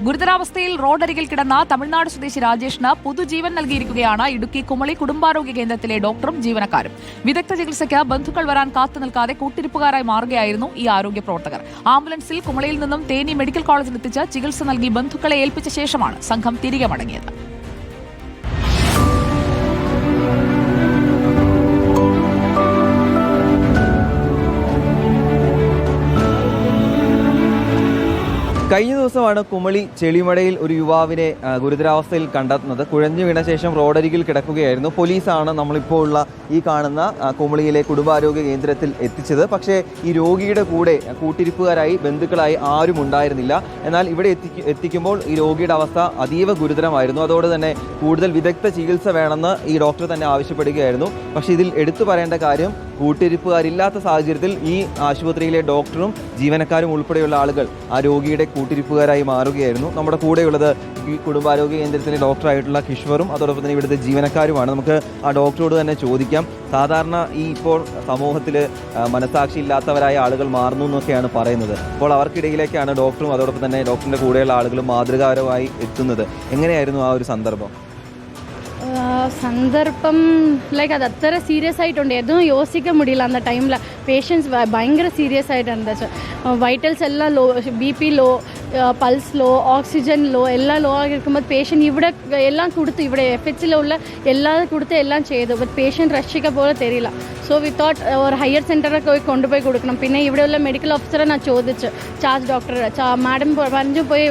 ഗുരുതരാവസ്ഥയിൽ റോഡരികിൽ കിടന്ന തമിഴ്നാട് സ്വദേശി രാജേഷിന് പുതുജീവൻ നൽകിയിരിക്കുകയാണ് ഇടുക്കി കുമളി കുടുംബാരോഗ്യ കേന്ദ്രത്തിലെ ഡോക്ടറും ജീവനക്കാരും. വിദഗ്ധ ചികിത്സയ്ക്ക് ബന്ധുക്കൾ വരാൻ കാത്തുനിൽക്കാതെ കൂട്ടിരിപ്പുകാരായി മാറുകയായിരുന്നു ഈ ആരോഗ്യ പ്രവർത്തകർ. ആംബുലൻസിൽ കുമളിയിൽ നിന്നും തേനി മെഡിക്കൽ കോളേജിലെത്തിച്ച് ചികിത്സ നൽകി ബന്ധുക്കളെ ഏൽപ്പിച്ച ശേഷമാണ് സംഘം തിരികെ മടങ്ങിയത്. കഴിഞ്ഞ ദിവസമാണ് കുമളി ചെളിമടയിൽ ഒരു യുവാവിനെ ഗുരുതരാവസ്ഥയിൽ കണ്ടെത്തുന്നത്. കുഴഞ്ഞു വീണ ശേഷം റോഡരികിൽ കിടക്കുകയായിരുന്നു. പോലീസാണ് നമ്മളിപ്പോൾ ഉള്ള ഈ കാണുന്ന കുമളിയിലെ കുടുംബാരോഗ്യ കേന്ദ്രത്തിൽ എത്തിച്ചത്. പക്ഷേ ഈ രോഗിയുടെ കൂടെ കൂട്ടിരിപ്പുകാരായി ബന്ധുക്കളായി ആരും ഉണ്ടായിരുന്നില്ല. എന്നാൽ ഇവിടെ എത്തിക്കുമ്പോൾ ഈ രോഗിയുടെ അവസ്ഥ അതീവ ഗുരുതരമായിരുന്നു. അതോടെ തന്നെ കൂടുതൽ വിദഗ്ധ ചികിത്സ വേണമെന്ന് ഈ ഡോക്ടർ തന്നെ ആവശ്യപ്പെടുകയായിരുന്നു. പക്ഷേ ഇതിൽ എടുത്തു പറയേണ്ട കാര്യം, കൂട്ടിരിപ്പുകാരില്ലാത്ത സാഹചര്യത്തിൽ ഈ ആശുപത്രിയിലെ ഡോക്ടറും ജീവനക്കാരും ഉൾപ്പെടെയുള്ള ആളുകൾ ആ രോഗിയുടെ കൂട്ടിരിപ്പുകാരായി മാറുകയായിരുന്നു. നമ്മുടെ കൂടെയുള്ളത് ഈ കുടുംബാരോഗ്യ കേന്ദ്രത്തിലെ ഡോക്ടറായിട്ടുള്ള കിഷ്വറും അതോടൊപ്പം തന്നെ ഇവിടുത്തെ ജീവനക്കാരുമാണ്. നമുക്ക് ആ ഡോക്ടറോട് തന്നെ ചോദിക്കാം. സാധാരണ ഈ ഇപ്പോൾ സമൂഹത്തിൽ മനസാക്ഷി ഇല്ലാത്തവരായ ആളുകൾ മാറുന്നു എന്നൊക്കെയാണ് പറയുന്നത്. അപ്പോൾ അവർക്കിടയിലേക്കാണ് ഡോക്ടറും അതോടൊപ്പം തന്നെ ഡോക്ടറിൻ്റെ കൂടെയുള്ള ആളുകളും മാതൃകാപരമായി എത്തുന്നത്. എങ്ങനെയായിരുന്നു ആ ഒരു സന്ദർഭം? ലൈക്ക് അത് അത്ര സീരിയസ് ആയിട്ടുണ്ട്. എതും യോസിക്ക മുടിയില്ല. അന്ന ടൈമിൽ പേഷ്യൻസ് ഭയങ്കര സീരിയസ് ആയിട്ടുണ്ട്. വൈറ്റൽസ് എല്ലാം low, BP low, pulse low, oxygen low എല്ലാം ലോ ആയിരിക്കുമ്പോൾ പേഷ്യൻ്റ് ഇവിടെ എല്ലാം കൊടുത്തു. ഇവിടെ FHലുള്ള എല്ലാം കൊടുത്ത് എല്ലാം ചെയ്തു. ബട്ട് പേഷ്യൻ്റ് രക്ഷിക്ക പോലെ തരില്ല. സോ വി തോട്ട് ഒരു ഹയർ സെൻറ്ററൊക്കെ കൊണ്ടുപോയി കൊടുക്കണം. പിന്നെ ഇവിടെയുള്ള മെഡിക്കൽ ഓഫീസറെ ഞാൻ ചോദിച്ചു, ചാർജ് ഡോക്ടർ മാഡം പറഞ്ഞു പോയി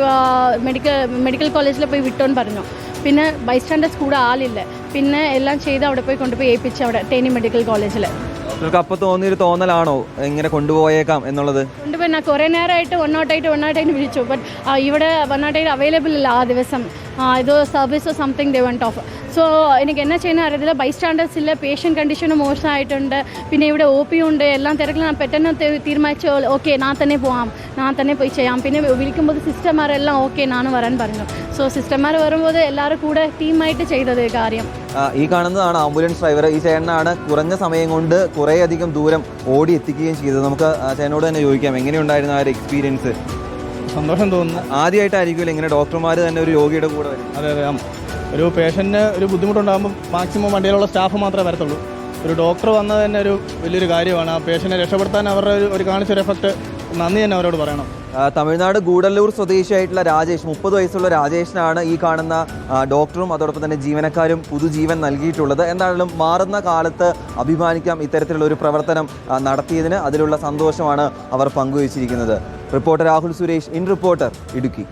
മെഡിക്കൽ കോളേജിൽ പോയി വിട്ടോന്ന് പറഞ്ഞു. പിന്നെ ബൈസ്റ്റാൻഡേഴ്സ് കൂടെ ആളില്ല. പിന്നെ എല്ലാം ചെയ്ത് അവിടെ പോയി കൊണ്ടുപോയി ഏൽപ്പിച്ചു അവിടെ തേനി മെഡിക്കൽ കോളേജിൽ. നിങ്ങൾക്ക് അപ്പോൾ തോന്നിയൊരു തോന്നലാണോ ഇങ്ങനെ കൊണ്ടുപോയേക്കാം എന്നുള്ളത്? കൊണ്ടുപോയി ഞാൻ കുറേ നേരമായിട്ട് 108 വിളിച്ചു. ബട്ട് ഇവിടെ 108 അവൈലബിൾ ഇല്ല ആ ദിവസം. ഇത് സർവീസോ something they went off. So എനിക്ക് എന്നാ ചെയ്യുന്ന അറിയത്തില്ല. ബൈസ്റ്റാൻഡേഴ്സ് ഇല്ല, പേഷ്യൻ്റ് കണ്ടീഷനും മോശമായിട്ടുണ്ട്. പിന്നെ ഇവിടെ OP ഉണ്ട്. എല്ലാം തിരക്കിൽ ഞാൻ പെട്ടെന്ന് തീരുമാനിച്ചു, ഓക്കെ ഞാൻ തന്നെ പോകാം, ഞാൻ തന്നെ പോയി ചെയ്യാം. പിന്നെ വിളിക്കുമ്പോൾ സിസ്റ്റർമാരെല്ലാം ഓക്കെ നാണ് വരാൻ പറഞ്ഞു. സോ സിസ്റ്റർമാർ വരുമ്പോൾ എല്ലാവരും കൂടെ ടീമായിട്ട് ചെയ്തത് കാര്യം. ഈ കാണുന്നതാണ് ആംബുലൻസ് ഡ്രൈവർ. ഈ ചേട്ടനാണ് കുറഞ്ഞ സമയം കൊണ്ട് കുറേയധികം ദൂരം ഓടി എത്തിക്കുകയും ചെയ്തത്. നമുക്ക് ചേട്ടനോട് തന്നെ ചോദിക്കാം, എങ്ങനെയുണ്ടായിരുന്നു ആ ഒരു എക്സ്പീരിയൻസ്? സന്തോഷം തോന്നുന്നു. ആദ്യമായിട്ടായിരിക്കുമല്ലോ ഇങ്ങനെ ഡോക്ടർമാർ തന്നെ ഒരു രോഗിയുടെ കൂടെ വരും. അതെ, ഒരു പേഷ്യൻറ്റിന് ഒരു ബുദ്ധിമുട്ടുണ്ടാകുമ്പോൾ മാക്സിമം വണ്ടിയിലുള്ള സ്റ്റാഫ് മാത്രമേ വരത്തുള്ളൂ. ഒരു ഡോക്ടർ വന്നത് തന്നെ ഒരു വലിയൊരു കാര്യമാണ്. ആ പേഷ്യൻറ്റിനെ രക്ഷപ്പെടുത്താൻ അവരുടെ ഒരു കാണിച്ചൊരു എഫക്റ്റ് നന്ദി തന്നെ അവരോട് പറയണം. തമിഴ്നാട് ഗൂഡല്ലൂർ സ്വദേശിയായിട്ടുള്ള രാജേഷ്, 30 വയസ്സുള്ള രാജേഷിനാണ് ഈ കാണുന്ന ഡോക്ടറും അതോടൊപ്പം തന്നെ ജീവനക്കാരും പുതുജീവൻ നൽകിയിട്ടുള്ളത്. എന്തായാലും മാറുന്ന കാലത്ത് അഭിമാനിക്കാം ഇത്തരത്തിലുള്ള ഒരു പ്രവർത്തനം നടത്തിയതിന്. അതിലുള്ള സന്തോഷമാണ് അവർ പങ്കുവച്ചിരിക്കുന്നത്. Reporter Rahul Suresh, in reporter, Idukki.